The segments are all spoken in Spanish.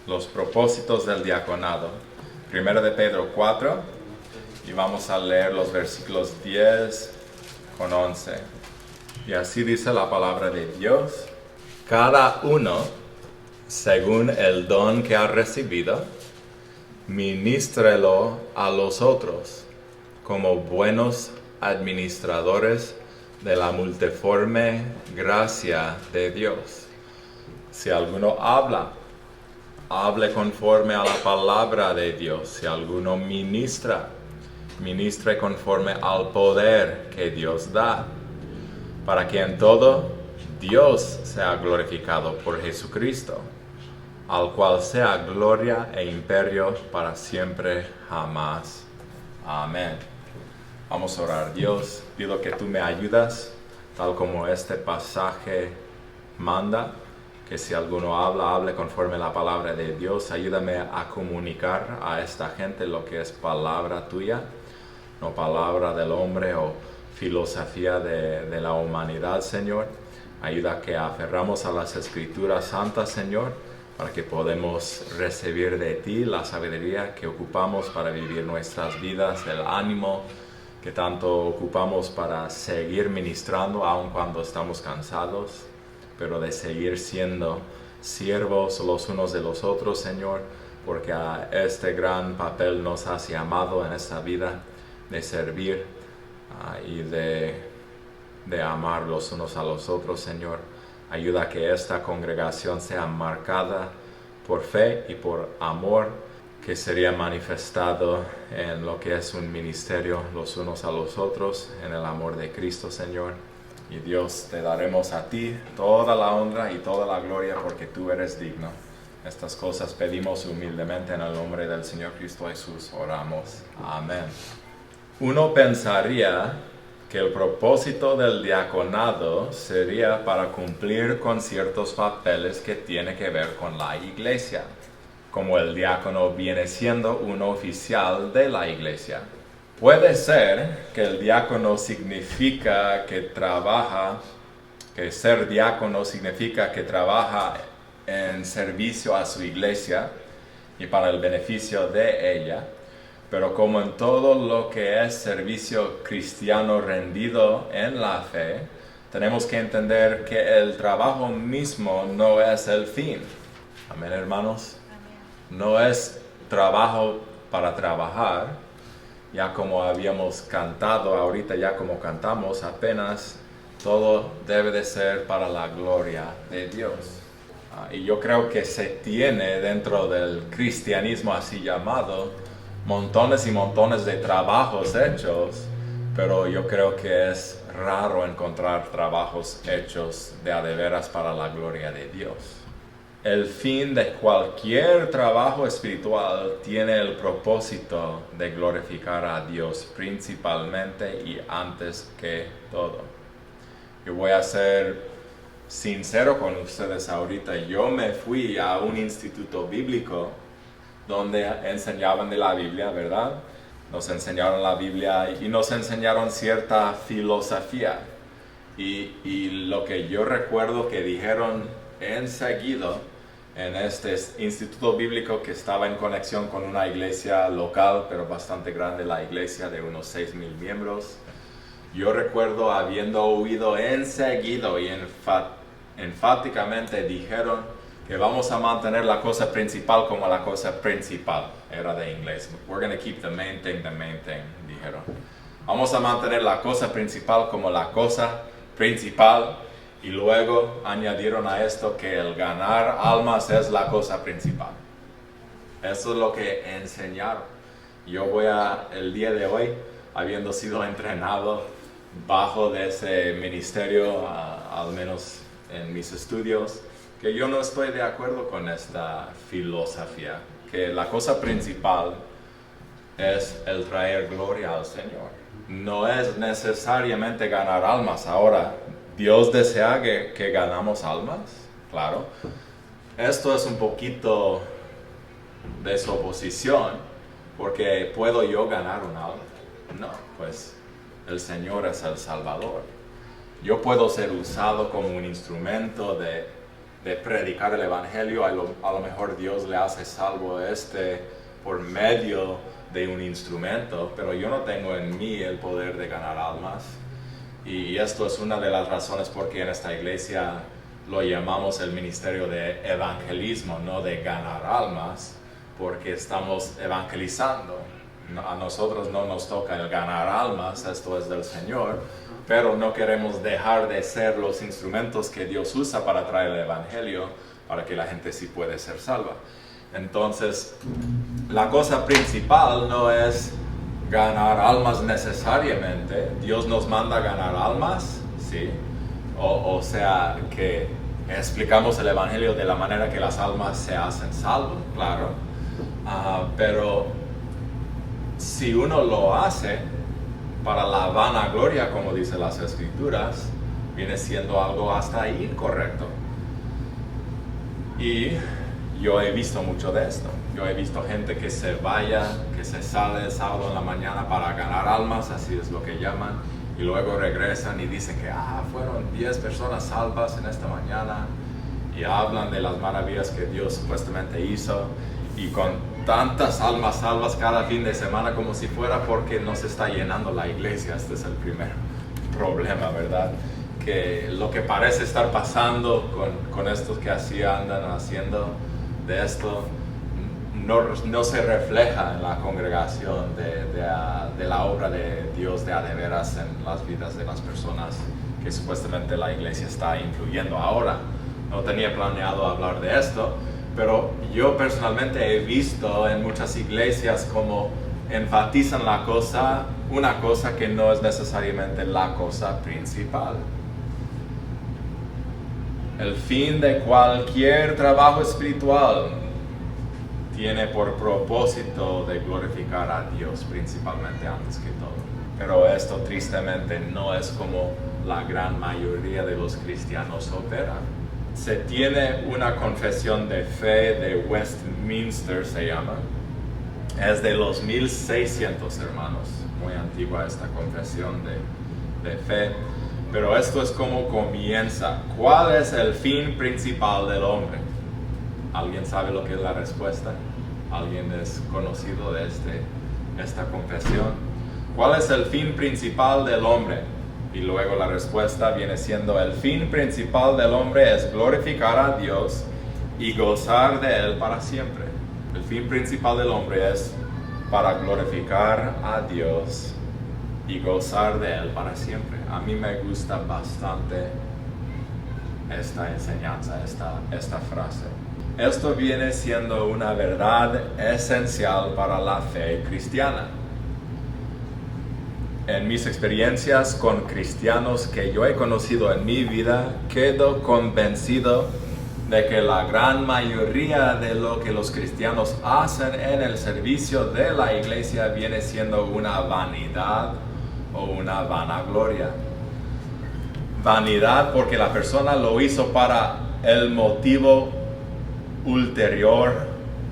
los propósitos del diaconado. Primero de Pedro 4, y vamos a leer los versículos 10 con 11. Y así dice la palabra de Dios: cada uno, según el don que ha recibido, ministrelo a los otros, como buenos administradores de la multiforme gracia de Dios. Si alguno habla, hable conforme a la palabra de Dios. Si alguno ministra, ministre conforme al poder que Dios da, para que en todo Dios sea glorificado por Jesucristo, al cual sea gloria e imperio para siempre jamás. Amén. Vamos a orar. Dios, pido que tú me ayudas, tal como este pasaje manda, que si alguno habla, hable conforme a la palabra de Dios. Ayúdame a comunicar a esta gente lo que es palabra tuya, no palabra del hombre o filosofía de la humanidad, Señor. Ayuda que aferramos a las Escrituras Santas, Señor, para que podamos recibir de ti la sabiduría que ocupamos para vivir nuestras vidas, el ánimo que tanto ocupamos para seguir ministrando aun cuando estamos cansados, pero de seguir siendo siervos los unos de los otros, Señor, porque a este gran papel nos has llamado en esta vida, de servir y de amar los unos a los otros, Señor. Ayuda a que esta congregación sea marcada por fe y por amor, que sería manifestado en lo que es un ministerio los unos a los otros, en el amor de Cristo, Señor. Y Dios, te daremos a ti toda la honra y toda la gloria, porque tú eres digno. Estas cosas pedimos humildemente en el nombre del Señor Cristo Jesús. Oramos. Amén. Uno pensaría que el propósito del diaconado sería para cumplir con ciertos papeles que tienen que ver con la iglesia, como el diácono viene siendo un oficial de la iglesia. Puede ser que el diácono significa que trabaja, que ser diácono significa que trabaja en servicio a su iglesia y para el beneficio de ella. Pero como en todo lo que es servicio cristiano rendido en la fe, tenemos que entender que el trabajo mismo no es el fin. Amén, hermanos. Amén. No es trabajo para trabajar, ya como habíamos cantado ahorita, ya como cantamos apenas, todo debe de ser para la gloria de Dios. Y yo creo que se tiene dentro del cristianismo así llamado montones y montones de trabajos hechos, pero yo creo que es raro encontrar trabajos hechos de a de veras para la gloria de Dios. El fin de cualquier trabajo espiritual tiene el propósito de glorificar a Dios principalmente y antes que todo. Yo voy a ser sincero con ustedes ahorita. Yo me fui a un instituto bíblico donde enseñaban de la Biblia, ¿verdad? Nos enseñaron la Biblia y nos enseñaron cierta filosofía. Y lo que yo recuerdo que dijeron enseguida en este instituto bíblico, que estaba en conexión con una iglesia local, pero bastante grande, la iglesia de unos 6,000 miembros. Yo recuerdo habiendo oído enseguida y enfáticamente dijeron que vamos a mantener la cosa principal como la cosa principal. Era de inglés. We're going to keep the main thing, dijeron. Vamos a mantener la cosa principal como la cosa principal. Y luego añadieron a esto que el ganar almas es la cosa principal. Eso es lo que enseñaron. Yo el día de hoy, habiendo sido entrenado bajo de ese ministerio, al menos en mis estudios, que yo no estoy de acuerdo con esta filosofía, que la cosa principal es el traer gloria al Señor. No es necesariamente ganar almas. Ahora, ¿Dios desea que ganamos almas? Claro. Esto es un poquito de su oposición, porque ¿puedo yo ganar un alma? No, pues el Señor es el Salvador. Yo puedo ser usado como un instrumento de de predicar el Evangelio, a lo mejor Dios le hace salvo por medio de un instrumento, pero yo no tengo en mí el poder de ganar almas. Y esto es una de las razones por qué en esta iglesia lo llamamos el ministerio de evangelismo, no de ganar almas, porque estamos evangelizando. A nosotros no nos toca el ganar almas, esto es del Señor, pero no queremos dejar de ser los instrumentos que Dios usa para traer el Evangelio, para que la gente sí puede ser salva. Entonces, la cosa principal no es ganar almas necesariamente. Dios nos manda a ganar almas, sí. O sea, que explicamos el Evangelio de la manera que las almas se hacen salvas, claro. Pero si uno lo hace para la vanagloria, como dice las Escrituras, viene siendo algo hasta ahí incorrecto. Y yo he visto mucho de esto. Yo he visto gente que se sale el sábado en la mañana para ganar almas, así es lo que llaman, y luego regresan y dicen que fueron 10 personas salvas en esta mañana, y hablan de las maravillas que Dios supuestamente hizo, y con tantas almas salvas cada fin de semana, como si fuera porque no se está llenando la iglesia. Este es el primer problema, ¿verdad? Que lo que parece estar pasando con estos que así andan haciendo de esto, no se refleja en la congregación de la obra de Dios de a de veras en las vidas de las personas que supuestamente la iglesia está influyendo ahora. No tenía planeado hablar de esto, pero yo personalmente he visto en muchas iglesias cómo enfatizan una cosa que no es necesariamente la cosa principal. El fin de cualquier trabajo espiritual tiene por propósito de glorificar a Dios principalmente antes que todo. Pero esto tristemente no es como la gran mayoría de los cristianos operan. Se tiene una confesión de fe de Westminster, se llama. Es de los 1600 hermanos. Muy antigua esta confesión de fe. Pero esto es como comienza. ¿Cuál es el fin principal del hombre? ¿Alguien sabe lo que es la respuesta? ¿Alguien es conocido de esta confesión? ¿Cuál es el fin principal del hombre? Y luego la respuesta viene siendo: el fin principal del hombre es glorificar a Dios y gozar de Él para siempre. El fin principal del hombre es para glorificar a Dios y gozar de Él para siempre. A mí me gusta bastante esta enseñanza, esta frase. Esto viene siendo una verdad esencial para la fe cristiana. En mis experiencias con cristianos que yo he conocido en mi vida, quedo convencido de que la gran mayoría de lo que los cristianos hacen en el servicio de la iglesia viene siendo una vanidad o una vanagloria. Vanidad porque la persona lo hizo para el motivo ulterior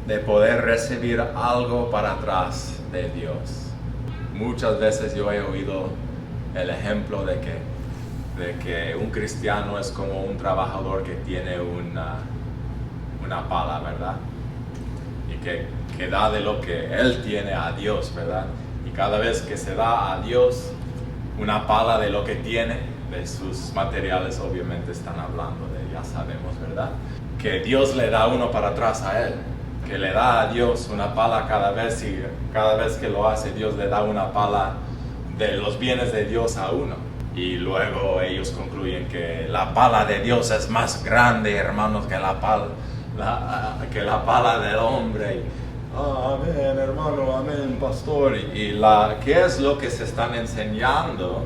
de poder recibir algo para atrás de Dios. Muchas veces yo he oído el ejemplo de que un cristiano es como un trabajador que tiene una pala, ¿verdad? Y que da de lo que él tiene a Dios, ¿verdad? Y cada vez que se da a Dios una pala de lo que tiene, de sus materiales, obviamente están hablando de, ya sabemos, ¿verdad? Que Dios le da uno para atrás a él, que le da a Dios una pala cada vez, y cada vez que lo hace, Dios le da una pala de los bienes de Dios a uno. Y luego ellos concluyen que la pala de Dios es más grande, hermanos, que la pala del hombre. Amén, hermano, amén, pastor. ¿Qué es lo que se están enseñando?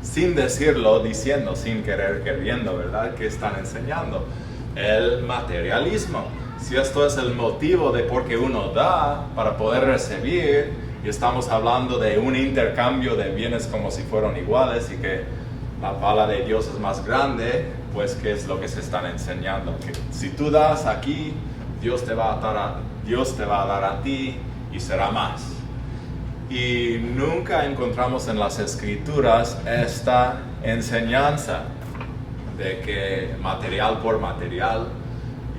Sin decirlo, diciendo, sin querer, queriendo, ¿verdad? ¿Qué están enseñando? El materialismo. Si esto es el motivo de por qué uno da para poder recibir, y estamos hablando de un intercambio de bienes como si fueran iguales, y que la pala de Dios es más grande, pues ¿qué es lo que se están enseñando? Que si tú das aquí, Dios te va a dar a ti y será más. Y nunca encontramos en las Escrituras esta enseñanza de que material por material,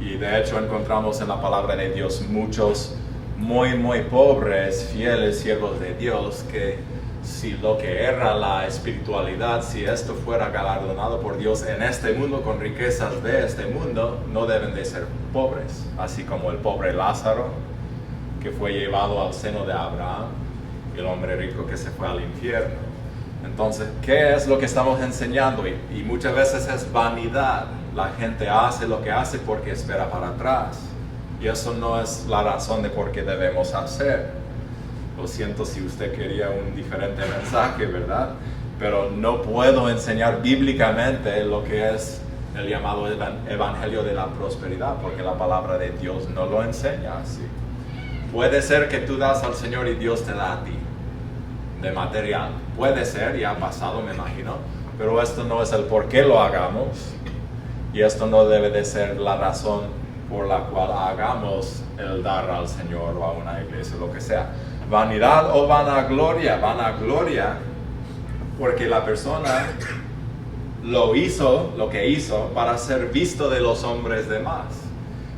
y de hecho encontramos en la palabra de Dios muchos muy pobres, fieles siervos de Dios, que si lo que era la espiritualidad, si esto fuera galardonado por Dios en este mundo con riquezas de este mundo, no deben de ser pobres, así como el pobre Lázaro, que fue llevado al seno de Abraham, y el hombre rico que se fue al infierno. Entonces, ¿qué es lo que estamos enseñando? Y muchas veces es vanidad. La gente hace lo que hace porque espera para atrás. Y eso no es la razón de por qué debemos hacer. Lo siento si usted quería un diferente mensaje, ¿verdad? Pero no puedo enseñar bíblicamente lo que es el llamado evangelio de la prosperidad, porque la palabra de Dios no lo enseña así. Puede ser que tú das al Señor y Dios te da a ti, de material. Puede ser, ya ha pasado, me imagino, pero esto no es el por qué lo hagamos, y esto no debe de ser la razón por la cual hagamos el dar al Señor o a una iglesia, lo que sea. Vanidad o vanagloria, porque la persona lo que hizo para ser visto de los hombres demás.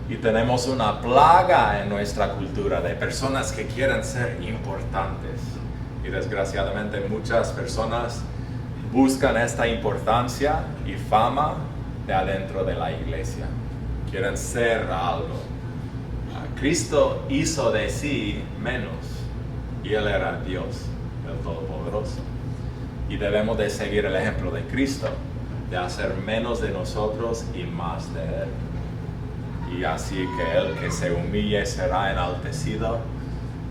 Y tenemos una plaga en nuestra cultura de personas que quieren ser importantes. Y desgraciadamente muchas personas buscan esta importancia y fama de adentro de la iglesia. Quieren ser algo. Cristo hizo de sí menos. Y Él era Dios, el Todopoderoso. Y debemos de seguir el ejemplo de Cristo, de hacer menos de nosotros y más de Él. Y así que el que se humille será enaltecido.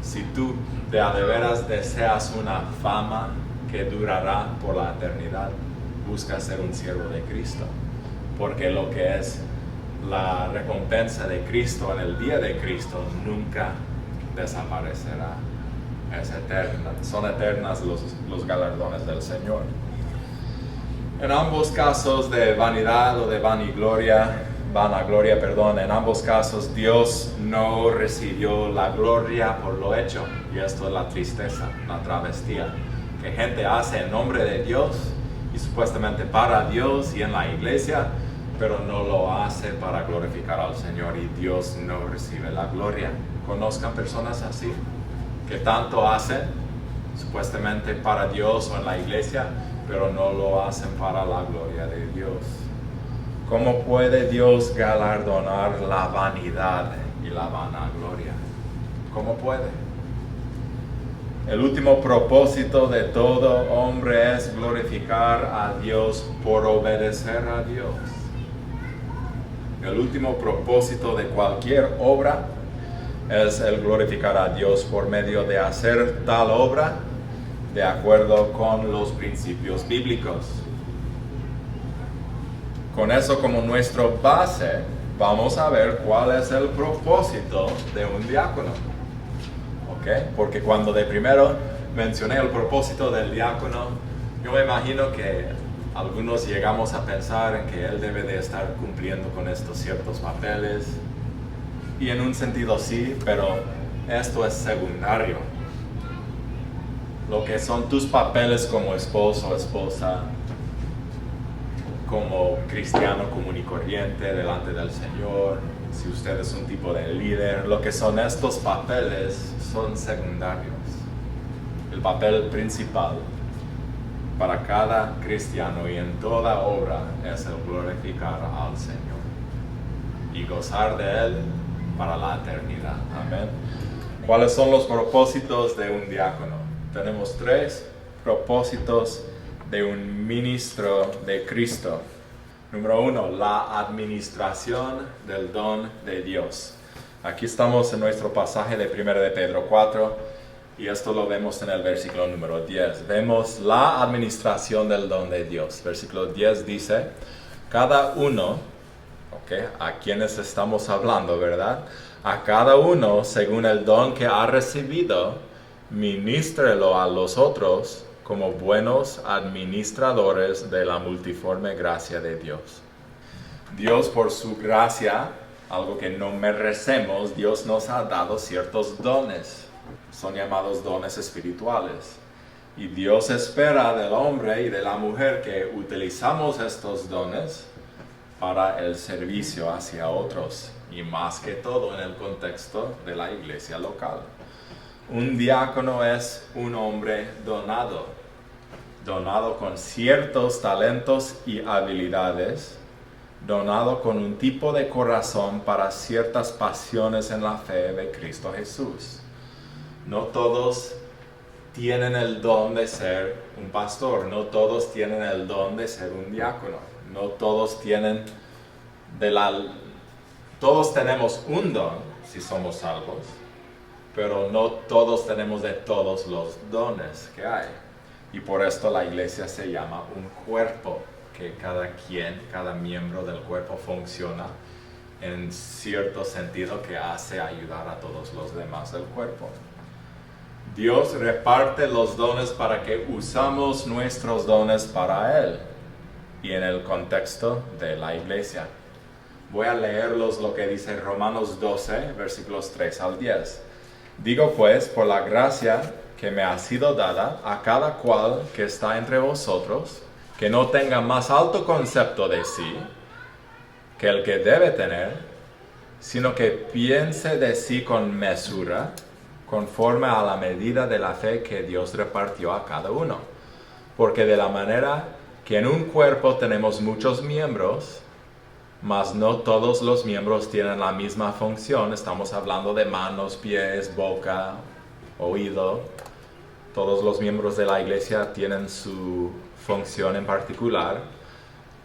Si tú de veras deseas una fama que durará por la eternidad, busca ser un siervo de Cristo. Porque lo que es la recompensa de Cristo en el día de Cristo nunca desaparecerá. Es eterna. Son eternas los galardones del Señor. En ambos casos de vanidad o de vanagloria, en ambos casos Dios no recibió la gloria por lo hecho. Y esto es la tristeza, la travestía, que gente hace en nombre de Dios y supuestamente para Dios y en la iglesia, pero no lo hace para glorificar al Señor, y Dios no recibe la gloria. ¿Conozcan personas así? Que tanto hacen supuestamente para Dios o en la iglesia, pero no lo hacen para la gloria de Dios. ¿Cómo puede Dios galardonar la vanidad y la vanagloria? ¿Cómo puede? El último propósito de todo hombre es glorificar a Dios por obedecer a Dios. El último propósito de cualquier obra es el glorificar a Dios por medio de hacer tal obra de acuerdo con los principios bíblicos. Con eso como nuestra base, vamos a ver cuál es el propósito de un diácono. ¿Ok? Porque cuando de primero mencioné el propósito del diácono, yo me imagino que algunos llegamos a pensar en que él debe de estar cumpliendo con estos ciertos papeles. Y en un sentido sí, pero esto es secundario. Lo que son tus papeles como esposo o esposa, como cristiano común y corriente delante del Señor, si usted es un tipo de líder, lo que son estos papeles son secundarios. El papel principal para cada cristiano y en toda obra es el glorificar al Señor y gozar de Él para la eternidad. Amén. ¿Cuáles son los propósitos de un diácono? Tenemos 3 propósitos de un ministro de Cristo. Número 1, la administración del don de Dios. Aquí estamos en nuestro pasaje de 1 de Pedro 4 y esto lo vemos en el versículo número 10. Vemos la administración del don de Dios. Versículo 10 dice, cada uno, ¿a quienes estamos hablando, verdad? A cada uno, según el don que ha recibido, ministrelo a los otros como buenos administradores de la multiforme gracia de Dios. Dios, por su gracia, algo que no merecemos, Dios nos ha dado ciertos dones. Son llamados dones espirituales. Y Dios espera del hombre y de la mujer que utilizamos estos dones para el servicio hacia otros y más que todo en el contexto de la iglesia local. Un diácono es un hombre donado con ciertos talentos y habilidades, donado con un tipo de corazón para ciertas pasiones en la fe de Cristo Jesús. No todos tienen el don de ser un pastor, no todos tienen el don de ser un diácono, no todos tienen todos tenemos un don si somos salvos, pero no todos tenemos de todos los dones que hay. Y por esto la iglesia se llama un cuerpo, que cada miembro del cuerpo funciona en cierto sentido que hace ayudar a todos los demás del cuerpo. Dios reparte los dones para que usamos nuestros dones para Él y en el contexto de la iglesia. Voy a leerlos lo que dice Romanos 12, versículos 3 al 10. Digo pues, por la gracia que me ha sido dada a cada cual que está entre vosotros, que no tenga más alto concepto de sí que el que debe tener, sino que piense de sí con mesura, conforme a la medida de la fe que Dios repartió a cada uno. Porque de la manera que en un cuerpo tenemos muchos miembros, mas no todos los miembros tienen la misma función. Estamos hablando de manos, pies, boca, oído. Todos los miembros de la iglesia tienen su función en particular,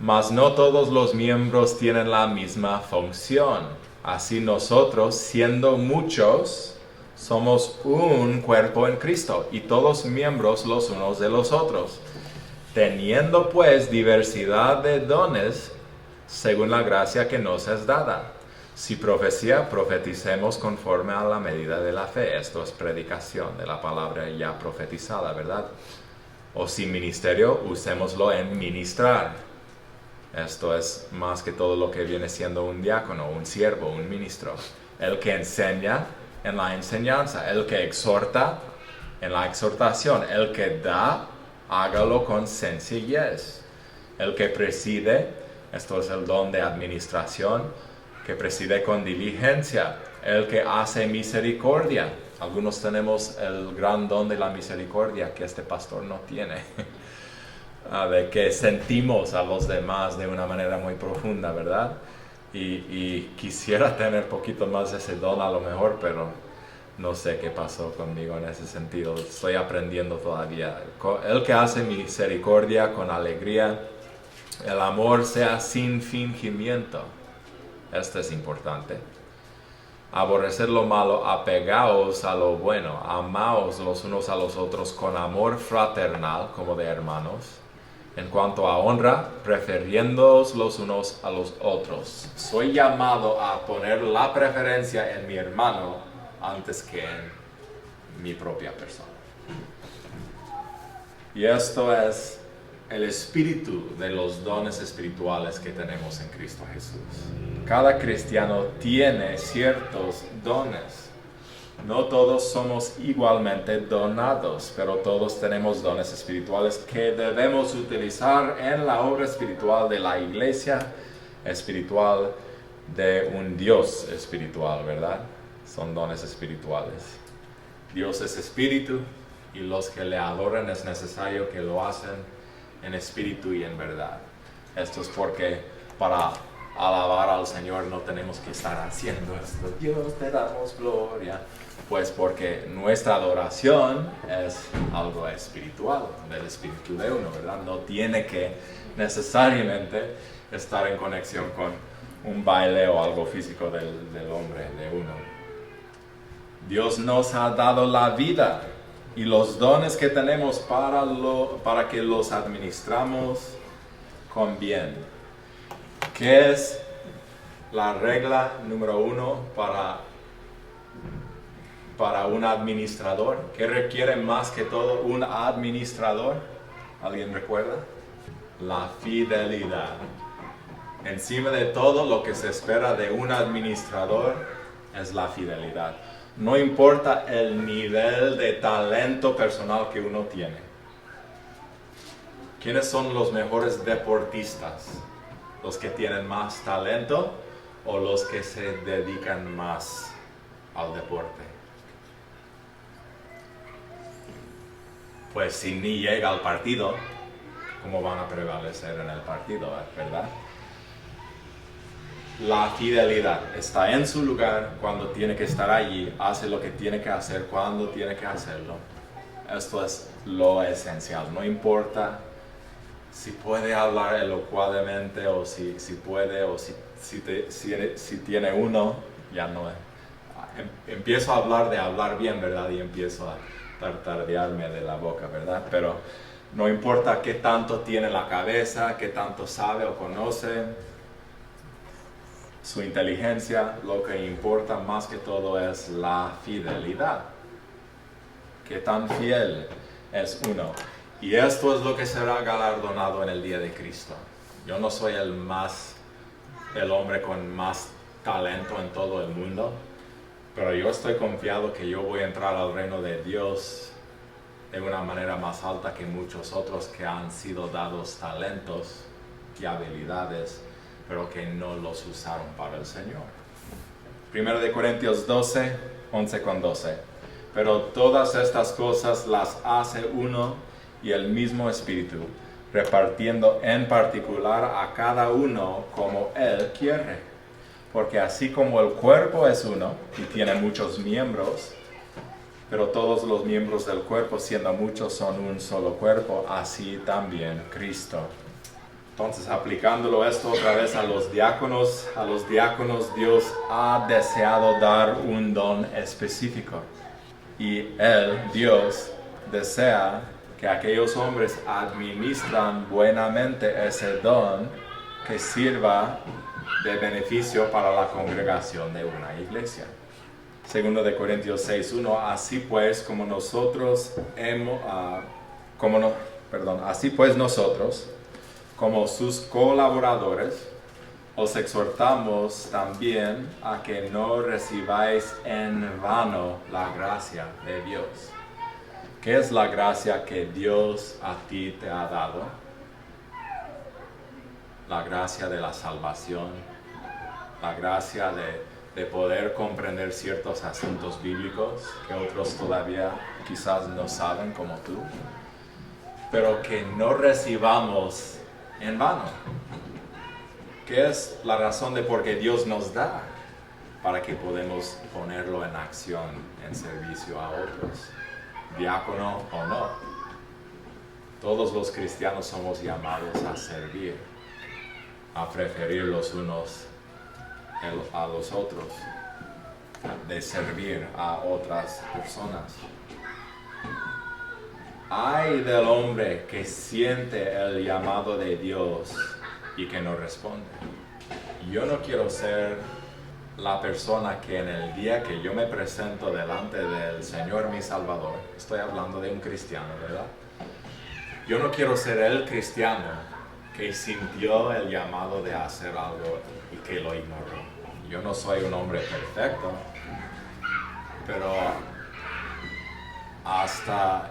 mas no todos los miembros tienen la misma función. Así nosotros, siendo muchos, somos un cuerpo en Cristo y todos miembros los unos de los otros. Teniendo pues diversidad de dones, según la gracia que nos es dada. Si profecía, profeticemos conforme a la medida de la fe. Esto es predicación de la palabra ya profetizada, ¿verdad? O si ministerio, usémoslo en ministrar. Esto es más que todo lo que viene siendo un diácono, un siervo, un ministro. El que enseña en la enseñanza, el que exhorta en la exhortación, el que da, hágalo con sencillez. El que preside, esto es el don de administración, que preside con diligencia. El que hace misericordia. Algunos tenemos el gran don de la misericordia que este pastor no tiene. De que sentimos a los demás de una manera muy profunda, ¿verdad? Y quisiera tener poquito más de ese don a lo mejor, pero no sé qué pasó conmigo en ese sentido. Estoy aprendiendo todavía. El que hace misericordia con alegría. El amor sea sin fingimiento. Esto es importante. Aborrecer lo malo, apegaos a lo bueno, amaos los unos a los otros con amor fraternal, como de hermanos. En cuanto a honra, prefiriéndoos los unos a los otros. Soy llamado a poner la preferencia en mi hermano antes que en mi propia persona. Y esto es el espíritu de los dones espirituales que tenemos en Cristo Jesús. Cada cristiano tiene ciertos dones. No todos somos igualmente donados, pero todos tenemos dones espirituales que debemos utilizar en la obra espiritual de la iglesia espiritual, de un Dios espiritual, ¿verdad? Son dones espirituales. Dios es espíritu y los que le adoran es necesario que lo hacen en espíritu y en verdad. Esto es porque para alabar al Señor no tenemos que estar haciendo esto. Dios, te damos gloria. Pues porque nuestra adoración es algo espiritual, del espíritu de uno, ¿verdad? No tiene que necesariamente estar en conexión con un baile o algo físico del hombre, de uno. Dios nos ha dado la vida y los dones que tenemos para que los administramos con bien. ¿Qué es la regla número 1 para un administrador? ¿Qué requiere más que todo un administrador? ¿Alguien recuerda? La fidelidad. Encima de todo, lo que se espera de un administrador es la fidelidad. No importa el nivel de talento personal que uno tiene. ¿Quiénes son los mejores deportistas? ¿Los que tienen más talento o los que se dedican más al deporte? Pues si ni llega al partido, ¿cómo van a prevalecer en el partido, verdad? La fidelidad está en su lugar cuando tiene que estar allí, hace lo que tiene que hacer cuando tiene que hacerlo. Esto es lo esencial, no importa si puede hablar elocuadamente o si puede o si tiene uno, ya no. Empiezo a hablar bien, ¿verdad? Y empiezo a tartamudearme de la boca, ¿verdad? Pero no importa qué tanto tiene la cabeza, qué tanto sabe o conoce, su inteligencia, lo que importa más que todo es la fidelidad. Qué tan fiel es uno. Y esto es lo que será galardonado en el día de Cristo. Yo no soy el hombre con más talento en todo el mundo, pero yo estoy confiado que yo voy a entrar al reino de Dios de una manera más alta que muchos otros que han sido dados talentos y habilidades, pero que no los usaron para el Señor. 1 Corintios 12, 11 con 12. Pero todas estas cosas las hace uno y el mismo Espíritu, repartiendo en particular a cada uno como Él quiere. Porque así como el cuerpo es uno y tiene muchos miembros, pero todos los miembros del cuerpo, siendo muchos, son un solo cuerpo, así también Cristo. Entonces, aplicándolo esto otra vez a los diáconos Dios ha deseado dar un don específico. Y Él, Dios, desea que aquellos hombres administran buenamente ese don que sirva de beneficio para la congregación de una iglesia. 2 Corintios 6:1, así pues nosotros, como sus colaboradores, os exhortamos también a que no recibáis en vano la gracia de Dios. ¿Qué es la gracia que Dios a ti te ha dado? La gracia de la salvación, la gracia de poder comprender ciertos asuntos bíblicos que otros todavía quizás no saben como tú, pero que no recibamos en vano. ¿Qué es la razón de por qué Dios nos da? Para que podamos ponerlo en acción, en servicio a otros, diácono o no. Todos los cristianos somos llamados a servir, a preferir los unos a los otros, de servir a otras personas. Ay del hombre que siente el llamado de Dios y que no responde. Yo no quiero ser la persona que en el día que yo me presento delante del Señor mi Salvador, estoy hablando de un cristiano, ¿verdad? Yo no quiero ser el cristiano que sintió el llamado de hacer algo y que lo ignoró. Yo no soy un hombre perfecto, pero hasta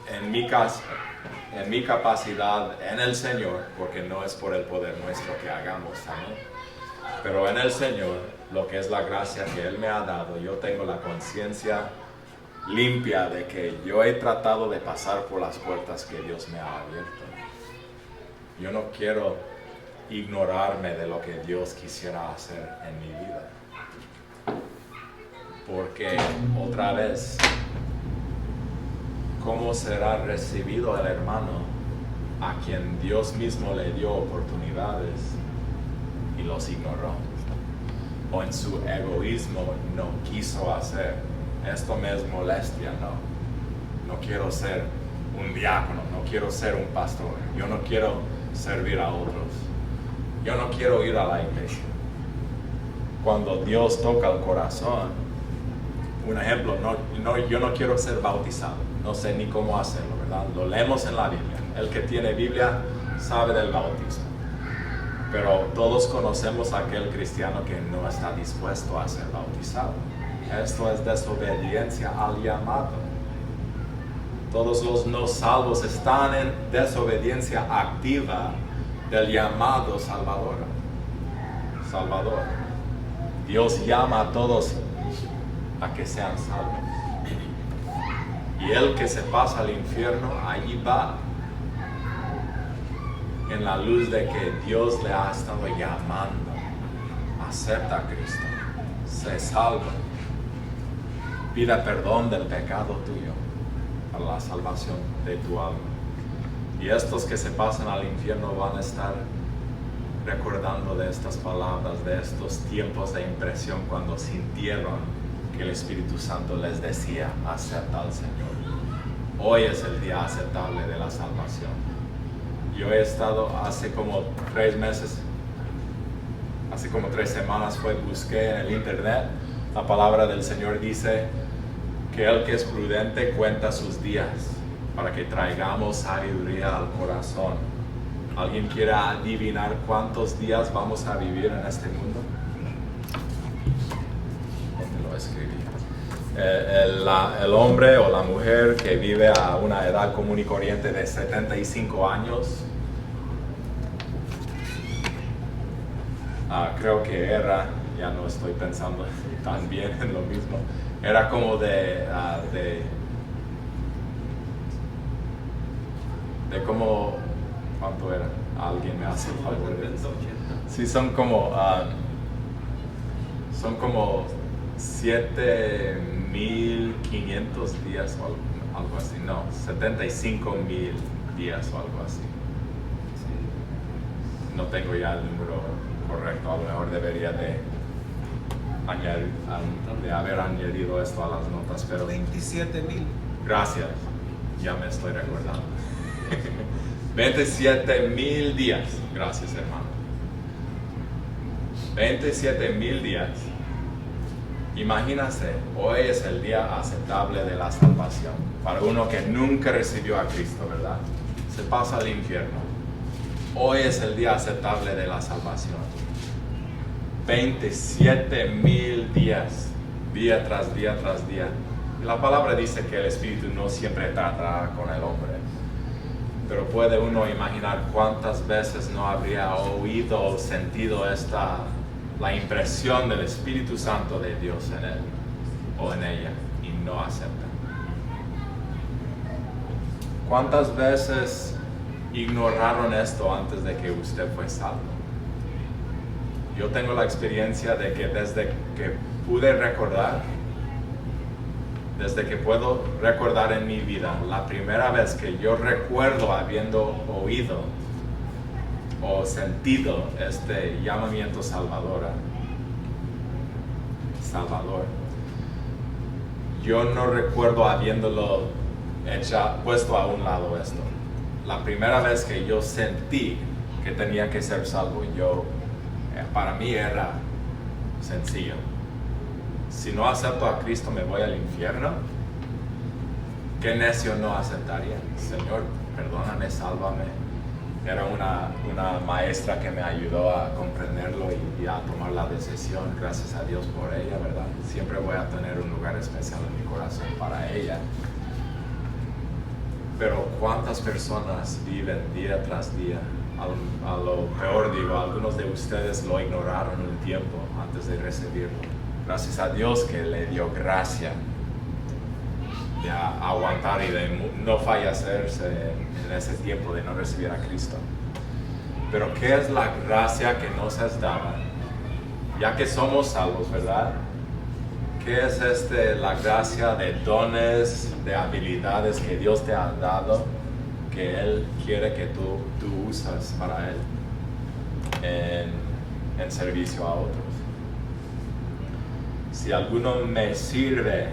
en mi capacidad en el Señor, porque no es por el poder nuestro que hagamos también, pero en el Señor, lo que es la gracia que Él me ha dado, yo tengo la conciencia limpia de que yo he tratado de pasar por las puertas que Dios me ha abierto. Yo no quiero ignorarme de lo que Dios quisiera hacer en mi vida, porque otra vez, ¿cómo será recibido el hermano a quien Dios mismo le dio oportunidades y los ignoró? O en su egoísmo no quiso hacer. Esto me es molestia, no quiero ser un diácono, no quiero ser un pastor, yo no quiero servir a otros, yo no quiero ir a la iglesia. Cuando Dios toca el corazón, un ejemplo, yo no quiero ser bautizado, no sé ni cómo hacerlo, ¿verdad? Lo leemos en la Biblia. El que tiene Biblia sabe del bautismo. Pero todos conocemos a aquel cristiano que no está dispuesto a ser bautizado. Esto es desobediencia al llamado. Todos los no salvos están en desobediencia activa del llamado Salvador. Dios llama a todos a que sean salvos. Y el que se pasa al infierno, allí va, en la luz de que Dios le ha estado llamando. Acepta a Cristo, se salva, pida perdón del pecado tuyo para la salvación de tu alma. Y estos que se pasan al infierno van a estar recordando de estas palabras, de estos tiempos de impresión cuando sintieron que el Espíritu Santo les decía: acepta al Señor. Hoy es el día aceptable de la salvación. Yo he estado hace como 3 semanas busqué en el internet. La palabra del Señor dice que el que es prudente cuenta sus días para que traigamos sabiduría al corazón. ¿Alguien quiere adivinar cuántos días vamos a vivir en este mundo? ¿Dónde lo escribí? El hombre o la mujer que vive a una edad común y corriente de 75 años, creo que era, ya no estoy pensando tan bien en lo mismo, era como de como, ¿cuánto era? Alguien me hace favor. Sí, son como 7,500 días o algo así, no, 75,000 días o algo así. No tengo ya el número correcto, a lo mejor debería de haber añadido esto a las notas, pero 27,000. Gracias, ya me estoy recordando. 27,000 días, gracias hermano. 27,000 días. Imagínate, hoy es el día aceptable de la salvación para uno que nunca recibió a Cristo, ¿verdad? Se pasa al infierno. Hoy es el día aceptable de la salvación. 27,000 días, día tras día tras día. Y la palabra dice que el Espíritu no siempre tratará con el hombre. Pero puede uno imaginar cuántas veces no habría oído o sentido la impresión del Espíritu Santo de Dios en él o en ella y no acepta. ¿Cuántas veces ignoraron esto antes de que usted fue salvo? Yo tengo la experiencia de que desde que puedo recordar en mi vida, la primera vez que yo recuerdo habiendo oído o sentido este llamamiento Salvador, yo no recuerdo habiéndolo puesto a un lado esto. La primera vez que yo sentí que tenía que ser salvo, para mí era sencillo. Si no acepto a Cristo, me voy al infierno. ¿Qué necio no aceptaría? Señor, perdóname, sálvame. Era una maestra que me ayudó a comprenderlo y a tomar la decisión. Gracias a Dios por ella, ¿verdad? Siempre voy a tener un lugar especial en mi corazón para ella. Pero ¿cuántas personas viven día tras día? A lo peor digo, algunos de ustedes lo ignoraron un tiempo antes de recibirlo. Gracias a Dios que le dio gracia de aguantar y de no fallecerse en ese tiempo de no recibir a Cristo. Pero ¿qué es la gracia que nos es dada? Ya que somos salvos, ¿verdad? ¿Qué es la gracia de dones, de habilidades que Dios te ha dado, que Él quiere que tú usas para Él en servicio a otros? Si alguno me sirve,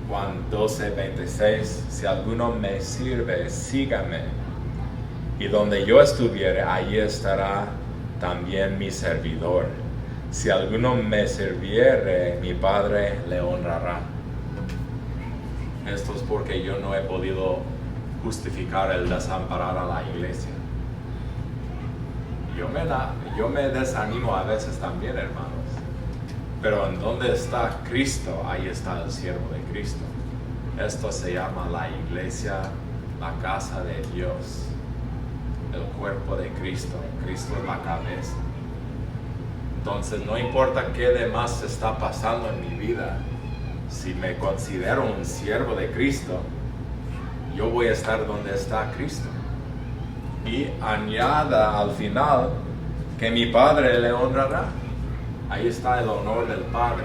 Juan 12:26, si alguno me sirve, sígame. Y donde yo estuviere, allí estará también mi servidor. Si alguno me sirviere, mi Padre le honrará. Esto es porque yo no he podido justificar el desamparar a la iglesia. Yo me desanimo a veces también, hermanos. Pero en donde está Cristo, ahí está el siervo de Cristo. Esto se llama la iglesia, la casa de Dios. el cuerpo de Cristo. Cristo es la cabeza. Entonces no importa qué demás está pasando en mi vida, si me considero un siervo de Cristo, yo voy a estar donde está Cristo. Y añada al final que mi Padre le honrará. Ahí está el honor del Padre,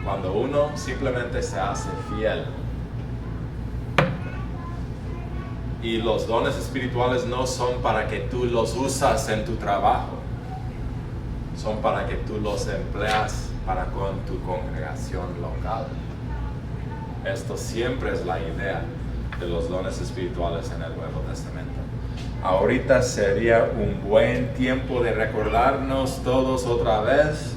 cuando uno simplemente se hace fiel. Y los dones espirituales no son para que tú los usas en tu trabajo, son para que tú los empleas para con tu congregación local. Esto siempre es la idea de los dones espirituales en el Nuevo Testamento. Ahorita sería un buen tiempo de recordarnos todos otra vez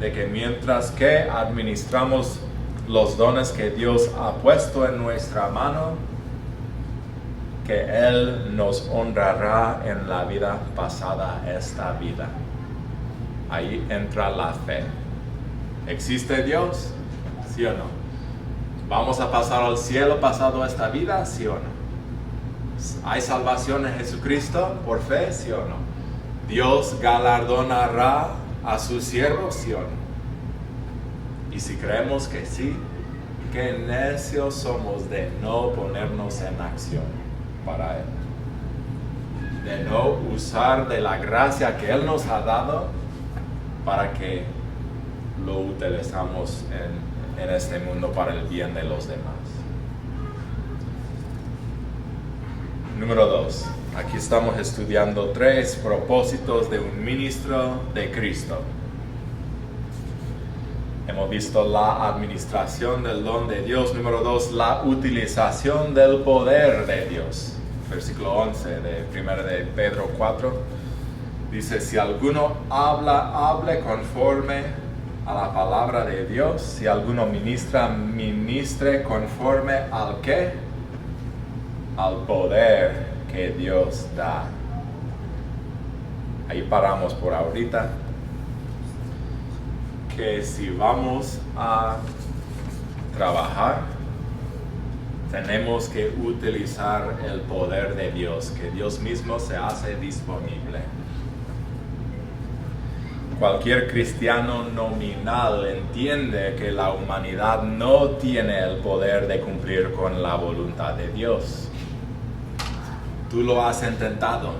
de que mientras que administramos los dones que Dios ha puesto en nuestra mano, que Él nos honrará en la vida pasada, esta vida. Ahí entra la fe. ¿Existe Dios? ¿Sí o no? ¿Vamos a pasar al cielo pasado esta vida? ¿Sí o no? ¿Hay salvación en Jesucristo por fe? ¿Sí o no? ¿Dios galardonará a sus siervos? ¿Sí o no? Y si creemos que sí, qué necios somos de no ponernos en acción para Él. De no usar de la gracia que Él nos ha dado para que lo utilizamos en este mundo para el bien de los demás. Número 2. Aquí estamos estudiando 3 propósitos de un ministro de Cristo. Hemos visto la administración del don de Dios. Número 2, la utilización del poder de Dios. Versículo 11 de 1 de Pedro 4. Dice, si alguno hable conforme a la palabra de Dios. Si alguno ministre conforme al ¿qué? Al poder que Dios da. Ahí paramos por ahorita. Que si vamos a trabajar, tenemos que utilizar el poder de Dios, que Dios mismo se hace disponible. Cualquier cristiano nominal entiende que la humanidad no tiene el poder de cumplir con la voluntad de Dios. Tú lo has intentado.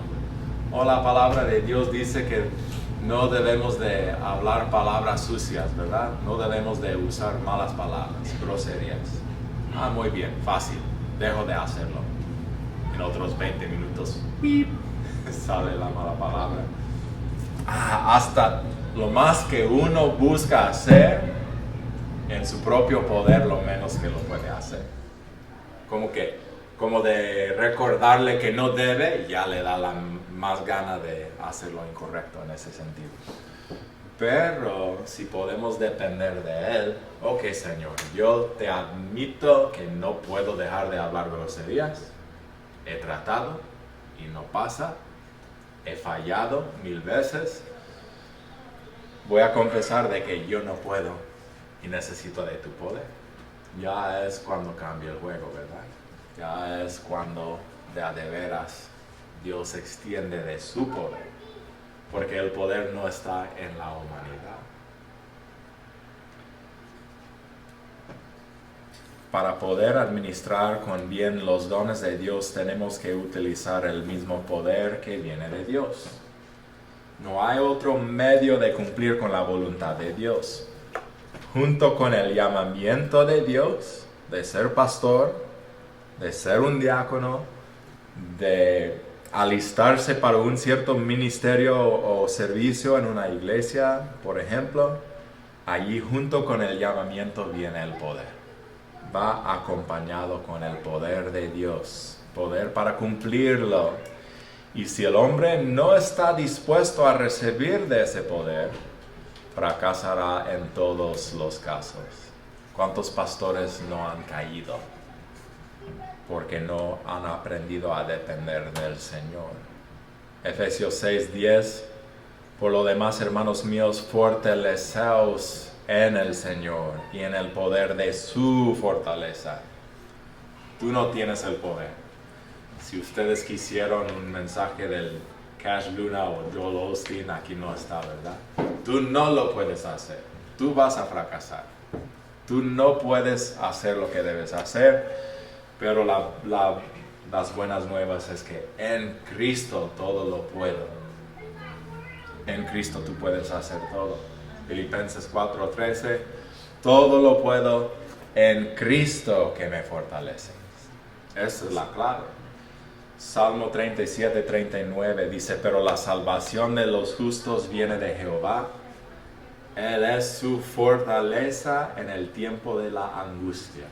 O la palabra de Dios dice que no debemos de hablar palabras sucias, ¿verdad? No debemos de usar malas palabras, groserías. Muy bien, fácil. Dejo de hacerlo. En otros 20 minutos, ¡pip!, sale la mala palabra. Hasta lo más que uno busca hacer en su propio poder, lo menos que lo puede hacer. Como de recordarle que no debe, ya le da la más gana de hacer lo incorrecto en ese sentido. Pero si podemos depender de Él, ok Señor, yo te admito que no puedo dejar de hablar groserías. He tratado y no pasa. He fallado 1000 veces. Voy a confesar de que yo no puedo y necesito de tu poder. Ya es cuando cambia el juego, ¿verdad? Ya es cuando de veras Dios extiende de su poder, porque el poder no está en la humanidad. Para poder administrar con bien los dones de Dios, tenemos que utilizar el mismo poder que viene de Dios. No hay otro medio de cumplir con la voluntad de Dios. Junto con el llamamiento de Dios, de ser pastor, de ser un diácono, de alistarse para un cierto ministerio o servicio en una iglesia, por ejemplo, allí junto con el llamamiento viene el poder. Va acompañado con el poder de Dios, poder para cumplirlo. Y si el hombre no está dispuesto a recibir de ese poder, fracasará en todos los casos. ¿Cuántos pastores no han caído? Porque no han aprendido a depender del Señor. Efesios 6:10. Por lo demás, hermanos míos, fortaleceos en el Señor y en el poder de su fortaleza. Tú no tienes el poder. Si ustedes quisieron un mensaje del Cash Luna o Joel Osteen aquí no está, ¿verdad? Tú no lo puedes hacer. Tú vas a fracasar. Tú no puedes hacer lo que debes hacer, pero las buenas nuevas es que en Cristo todo lo puedo. En Cristo tú puedes hacer todo. Filipenses 4:13, todo lo puedo en Cristo que me fortalece. Esa es la clave. Salmo 37:39 dice, pero la salvación de los justos viene de Jehová. Él es su fortaleza en el tiempo de la angustia.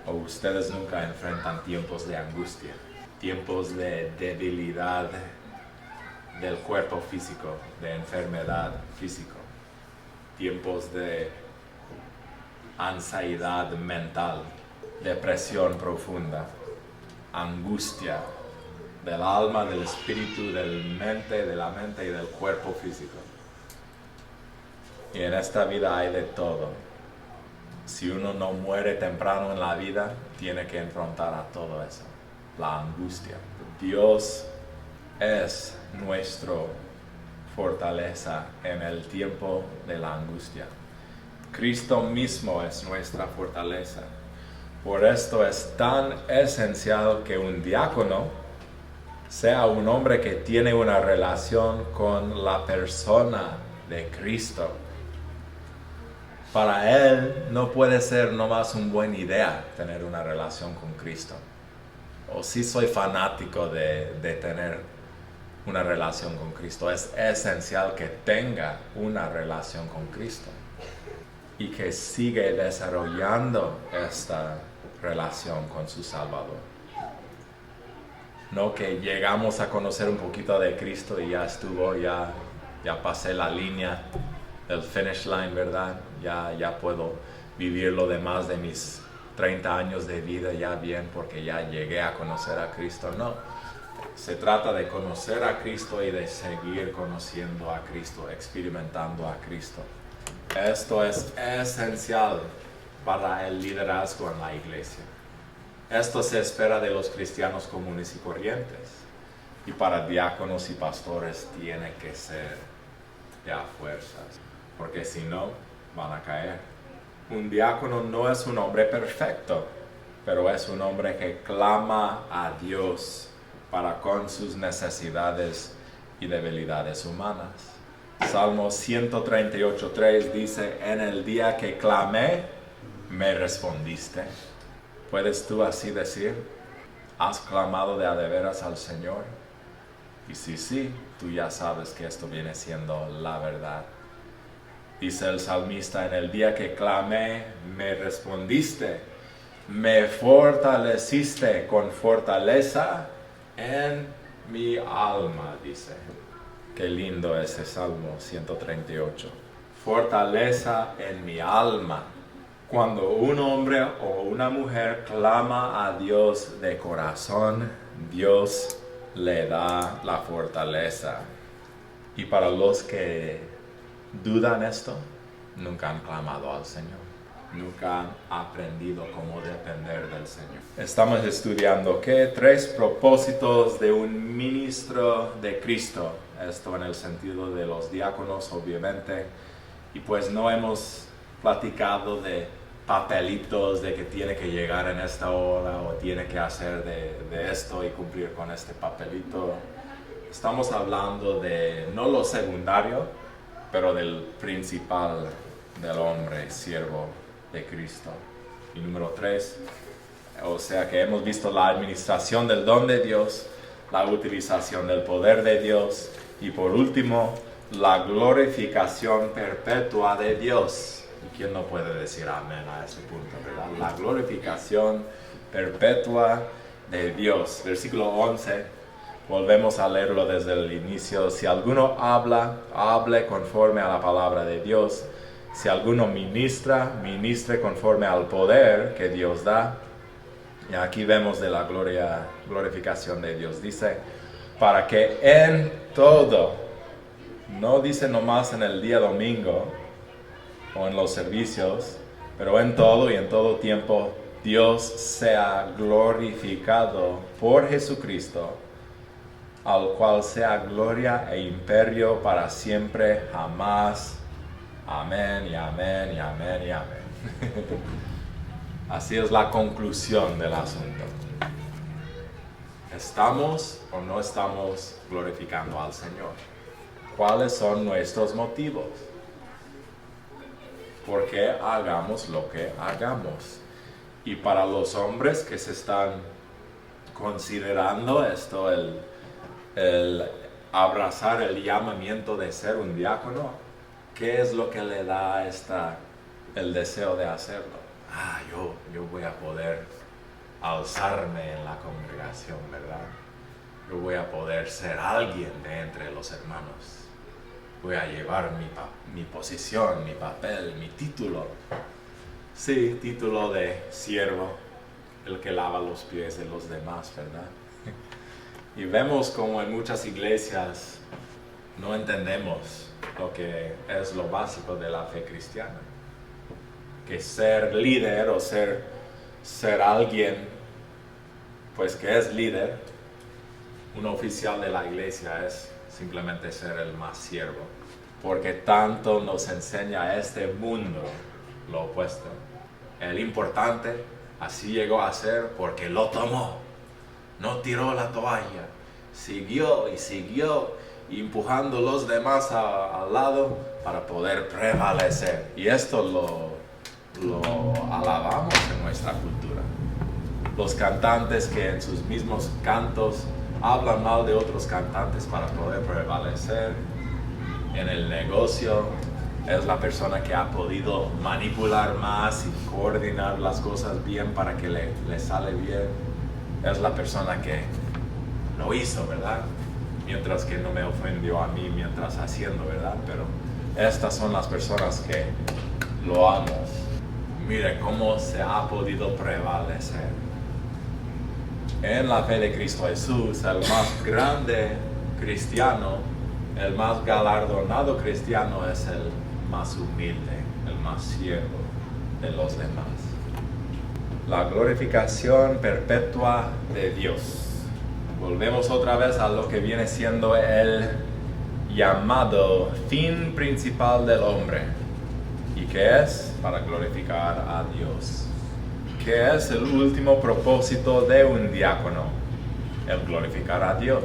¿O ustedes nunca enfrentan tiempos de angustia? Tiempos de debilidad del cuerpo físico, de enfermedad físico. Tiempos de ansiedad mental, depresión profunda, angustia del alma, del espíritu, de la mente y del cuerpo físico. Y en esta vida hay de todo. Si uno no muere temprano en la vida, tiene que enfrentar a todo eso, la angustia. Dios es nuestra fortaleza en el tiempo de la angustia. Cristo mismo es nuestra fortaleza. Por esto es tan esencial que un diácono sea un hombre que tiene una relación con la persona de Cristo. Para él no puede ser nomás una buena idea tener una relación con Cristo. O si soy fanático de tener una relación con Cristo. Es esencial que tenga una relación con Cristo y que siga desarrollando esta relación con su Salvador. No que llegamos a conocer un poquito de Cristo y ya estuvo, ya pasé la línea del finish line, ¿verdad? Ya puedo vivir lo demás de mis 30 años de vida ya bien porque ya llegué a conocer a Cristo. No, se trata de conocer a Cristo y de seguir conociendo a Cristo, experimentando a Cristo. Esto es esencial para el liderazgo en la iglesia. Esto se espera de los cristianos comunes y corrientes. Y para diáconos y pastores tiene que ser ya fuerzas, porque si no, van a caer. Un diácono no es un hombre perfecto, pero es un hombre que clama a Dios para con sus necesidades y debilidades humanas. Salmo 138:3 dice, en el día que clamé, me respondiste. ¿Puedes tú así decir? ¿Has clamado de a de veras al Señor? Y si sí, tú ya sabes que esto viene siendo la verdad. Dice el salmista, en el día que clamé, me respondiste, me fortaleciste con fortaleza en mi alma, dice. Qué lindo ese Salmo 138. Fortaleza en mi alma. Cuando un hombre o una mujer clama a Dios de corazón, Dios le da la fortaleza. Y para los que dudan esto, nunca han clamado al Señor. Nunca han aprendido cómo depender del Señor. Estamos estudiando tres propósitos de un ministro de Cristo. Esto en el sentido de los diáconos, obviamente. Y pues no hemos platicado de papelitos de que tiene que llegar en esta hora o tiene que hacer de esto y cumplir con este papelito. Estamos hablando de no lo secundario, pero del principal del hombre, siervo de Cristo. Y número 3, o sea que hemos visto la administración del don de Dios, la utilización del poder de Dios y por último, la glorificación perpetua de Dios. ¿Y quién no puede decir amén a ese punto, verdad? La glorificación perpetua de Dios. Versículo 11, volvemos a leerlo desde el inicio. Si alguno habla, hable conforme a la palabra de Dios. Si alguno ministra, ministre conforme al poder que Dios da. Y aquí vemos de la glorificación de Dios. Dice, para que en todo, no dice nomás en el día domingo o en los servicios, pero en todo y en todo tiempo, Dios sea glorificado por Jesucristo, al cual sea gloria e imperio para siempre, jamás. Amén y amén y amén y amén. Así es la conclusión del asunto. ¿Estamos o no estamos glorificando al Señor? ¿Cuáles son nuestros motivos? ¿Por qué hagamos lo que hagamos? Y para los hombres que se están considerando esto, el abrazar el llamamiento de ser un diácono, ¿qué es lo que le da el deseo de hacerlo? Yo voy a poder alzarme en la congregación, ¿verdad? Yo voy a poder ser alguien de entre los hermanos. Voy a llevar mi posición, mi papel, mi título. Sí, título de siervo, el que lava los pies de los demás, ¿verdad? Y vemos como en muchas iglesias no entendemos lo que es lo básico de la fe cristiana. Que ser líder o ser alguien, pues que es líder, un oficial de la iglesia, es simplemente ser el más siervo. Porque tanto nos enseña este mundo lo opuesto. El importante así llegó a ser porque lo tomó. No tiró la toalla. Siguió y siguió empujando a los demás al lado para poder prevalecer. Y esto lo alabamos en nuestra cultura. Los cantantes que en sus mismos cantos hablan mal de otros cantantes para poder prevalecer. En el negocio es la persona que ha podido manipular más y coordinar las cosas bien para que le sale bien. Es la persona que lo hizo, ¿verdad? Mientras que no me ofendió a mí mientras haciendo, ¿verdad? Pero estas son las personas que lo amo. Mire cómo se ha podido prevalecer. En la fe de Cristo Jesús, el más grande cristiano, el más galardonado cristiano es el más humilde, el más siervo de los demás. La glorificación perpetua de Dios. Volvemos otra vez a lo que viene siendo el llamado fin principal del hombre. ¿Y qué es? Para glorificar a Dios. ¿Qué es el último propósito de un diácono? El glorificar a Dios.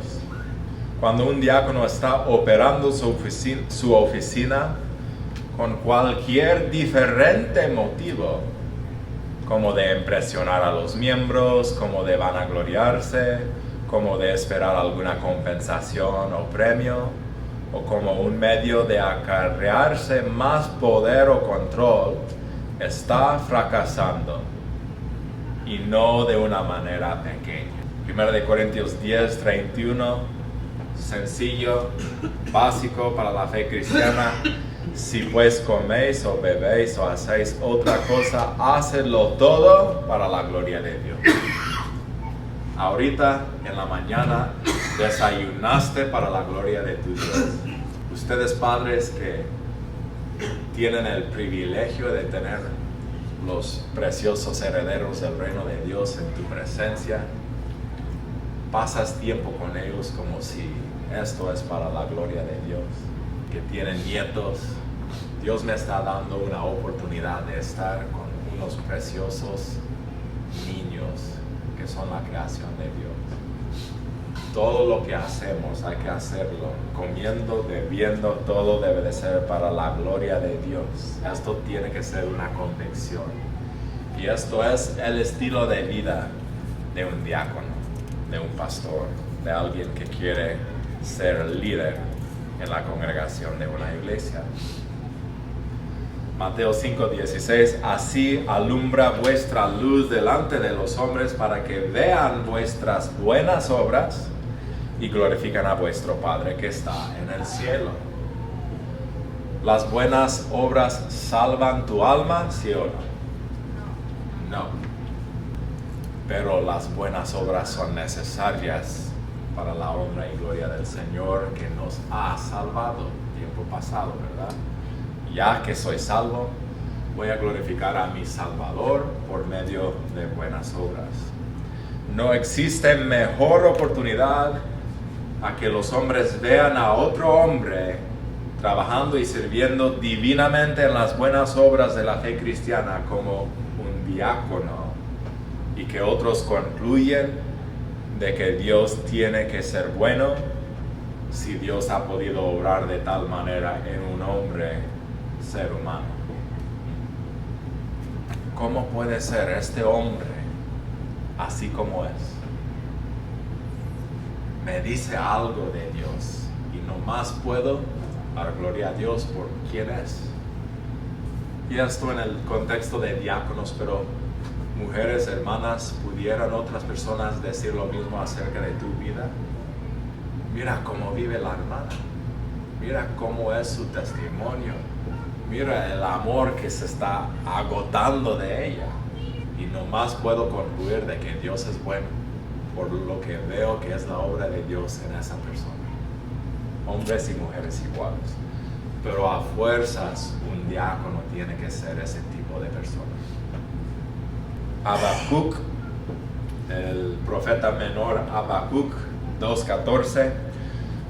Cuando un diácono está operando su oficina con cualquier diferente motivo, como de impresionar a los miembros, como de vanagloriarse, como de esperar alguna compensación o premio, o como un medio de acarrearse más poder o control, está fracasando, y no de una manera pequeña. 1 Corintios 10, 31, sencillo, básico para la fe cristiana. Si pues coméis o bebéis o hacéis otra cosa, hacedlo todo para la gloria de Dios. Ahorita en la mañana desayunaste para la gloria de tu Dios. Ustedes padres que tienen el privilegio de tener los preciosos herederos del reino de Dios en tu presencia, pasas tiempo con ellos como si esto es para la gloria de Dios. Que tienen nietos, Dios me está dando una oportunidad de estar con unos preciosos niños que son la creación de Dios. Todo lo que hacemos hay que hacerlo comiendo, bebiendo, todo debe de ser para la gloria de Dios. Esto tiene que ser una convicción. Y esto es el estilo de vida de un diácono, de un pastor, de alguien que quiere ser líder en la congregación de una iglesia. Mateo 5:16, así alumbra vuestra luz delante de los hombres para que vean vuestras buenas obras y glorifican a vuestro Padre que está en el cielo. ¿Las buenas obras salvan tu alma, sí o no? No. Pero las buenas obras son necesarias para la honra y gloria del Señor que nos ha salvado tiempo pasado, ¿verdad? Ya que soy salvo, voy a glorificar a mi Salvador por medio de buenas obras. No existe mejor oportunidad a que los hombres vean a otro hombre trabajando y sirviendo divinamente en las buenas obras de la fe cristiana como un diácono, y que otros concluyen de que Dios tiene que ser bueno si Dios ha podido obrar de tal manera en un hombre, ser humano. ¿Cómo puede ser este hombre así como es? Me dice algo de Dios y nomás puedo dar gloria a Dios por quién es. Y esto en el contexto de diáconos, pero mujeres, hermanas, ¿pudieran otras personas decir lo mismo acerca de tu vida? Mira cómo vive la hermana, mira cómo es su testimonio, mira el amor que se está agotando de ella. Y nomás puedo concluir de que Dios es bueno por lo que veo que es la obra de Dios en esa persona. Hombres y mujeres iguales, pero a fuerzas un diácono tiene que ser ese tipo de persona. Habacuc, el profeta menor Habacuc 2:14,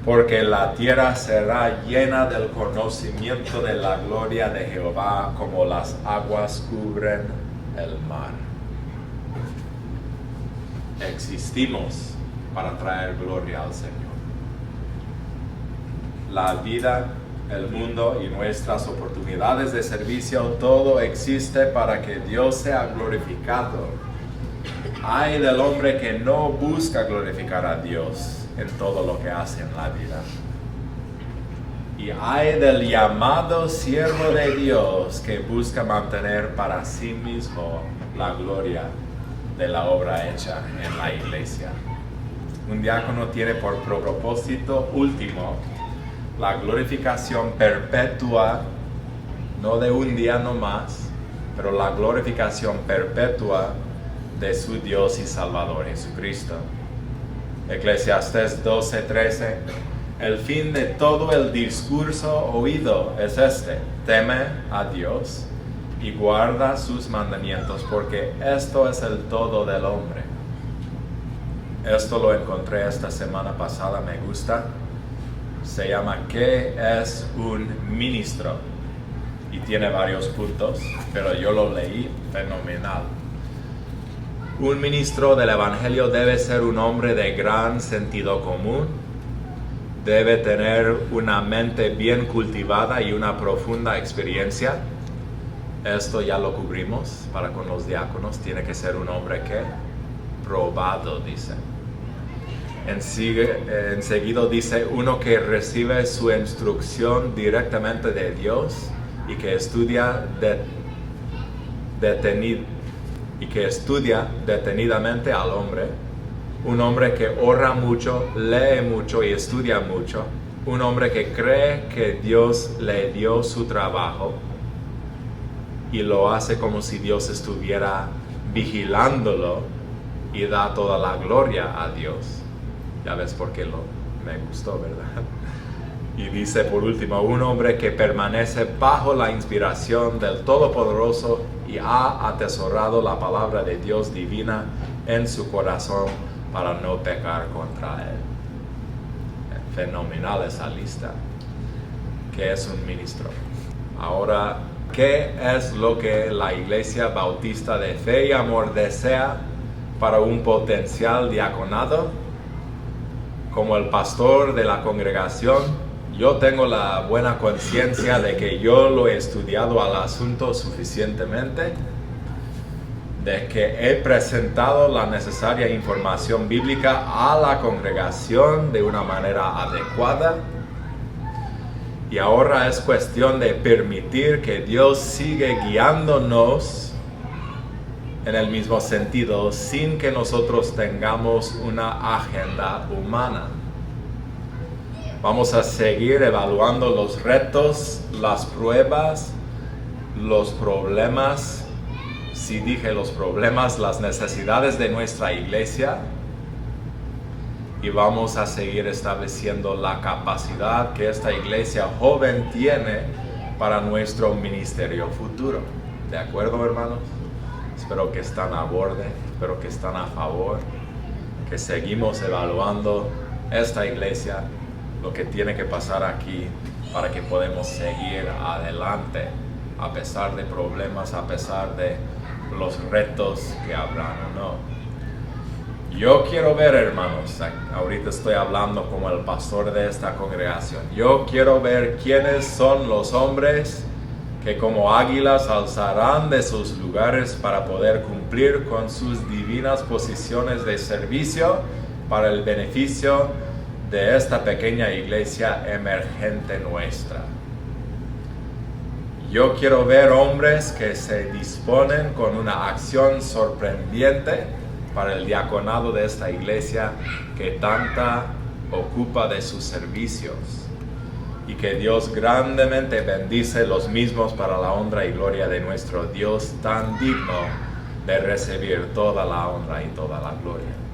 porque la tierra será llena del conocimiento de la gloria de Jehová como las aguas cubren el mar. Existimos para traer gloria al Señor. La vida, el mundo y nuestras oportunidades de servicio, todo existe para que Dios sea glorificado. Ay del hombre que no busca glorificar a Dios en todo lo que hace en la vida. Y ay del llamado siervo de Dios que busca mantener para sí mismo la gloria de la obra hecha en la iglesia. Un diácono tiene por propósito último la glorificación perpetua, no de un día nomás, pero la glorificación perpetua de su Dios y Salvador Jesucristo. Eclesiastés 12:13, el fin de todo el discurso oído es este: teme a Dios y guarda sus mandamientos, porque esto es el todo del hombre. Esto lo encontré esta semana pasada, me gusta. Se llama ¿Qué es un ministro? Y tiene varios puntos, pero yo lo leí fenomenal. Un ministro del Evangelio debe ser un hombre de gran sentido común, debe tener una mente bien cultivada y una profunda experiencia. Esto ya lo cubrimos para con los diáconos. Tiene que ser un hombre que probado, dice. Enseguida dice uno que recibe su instrucción directamente de Dios y que estudia detenidamente al hombre. Un hombre que ora mucho, lee mucho y estudia mucho. Un hombre que cree que Dios le dio su trabajo y lo hace como si Dios estuviera vigilándolo y da toda la gloria a Dios. Ya ves por qué me gustó, ¿verdad? Y dice por último, un hombre que permanece bajo la inspiración del Todopoderoso y ha atesorado la palabra de Dios divina en su corazón para no pecar contra él. Fenomenal esa lista. ¿Qué es un ministro? Ahora, ¿qué es lo que la Iglesia Bautista de Fe y Amor desea para un potencial diaconado? Como el pastor de la congregación, yo tengo la buena conciencia de que yo lo he estudiado al asunto suficientemente, de que he presentado la necesaria información bíblica a la congregación de una manera adecuada, y ahora es cuestión de permitir que Dios siga guiándonos en el mismo sentido, sin que nosotros tengamos una agenda humana. Vamos a seguir evaluando los retos, las pruebas, los problemas, si dije los problemas, las necesidades de nuestra iglesia, y vamos a seguir estableciendo la capacidad que esta iglesia joven tiene para nuestro ministerio futuro. ¿De acuerdo, hermanos? Espero que están a borde, espero que están a favor, que seguimos evaluando esta iglesia, lo que tiene que pasar aquí para que podamos seguir adelante, a pesar de problemas, a pesar de los retos que habrán o no. Yo quiero ver, hermanos, ahorita estoy hablando como el pastor de esta congregación, yo quiero ver quiénes son los hombres que como águilas alzarán de sus lugares para poder cumplir con sus divinas posiciones de servicio para el beneficio de esta pequeña iglesia emergente nuestra. Yo quiero ver hombres que se disponen con una acción sorprendente para el diaconado de esta iglesia que tanta ocupa de sus servicios, y que Dios grandemente bendice los mismos para la honra y gloria de nuestro Dios tan digno de recibir toda la honra y toda la gloria.